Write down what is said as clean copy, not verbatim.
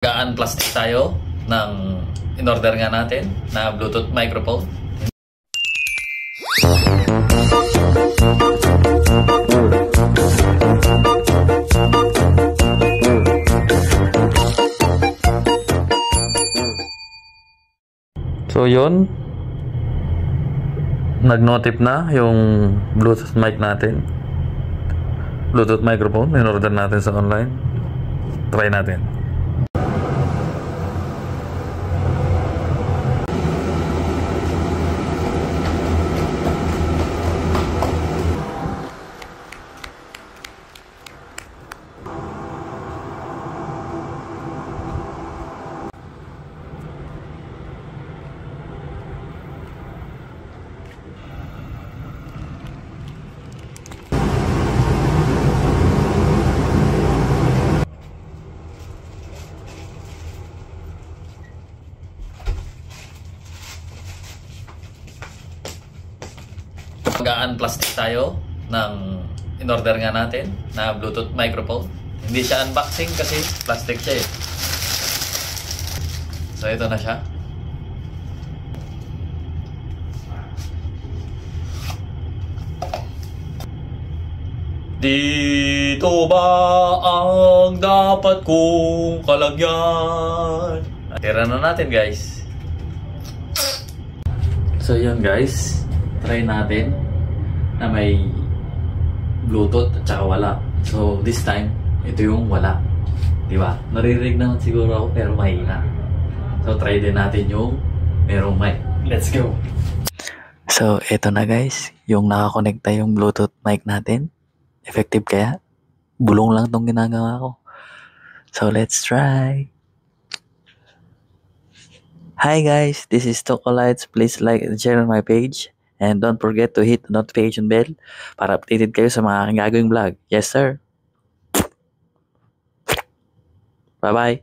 Mag-unplastic tayo ng in-order nga natin na Bluetooth microphone. So yun, nag-notif na yung Bluetooth mic natin, Bluetooth microphone, in-order natin sa online. Try natin. Mag-unplastic tayo ng in-order nga natin na Bluetooth microphone. Hindi siya unboxing kasi plastic siya eh. So ito na siya. Dito ba ang dapat kong kalagyan? Tira na natin guys. So yun guys, try natin na may Bluetooth at saka wala. So this time, ito yung wala. Diba? Naririnig naman siguro ako pero mahina. So try din natin yung merong mic. Let's go! So ito na guys, yung nakakonekta yung Bluetooth mic natin. Effective kaya? Bulong lang tong ginagawa ko. So let's try! Hi guys, this is Tokolites. Please like and share on my page. And don't forget to hit the notification bell para updated kayo sa mga aking gagawing vlog. Yes, sir. Bye-bye.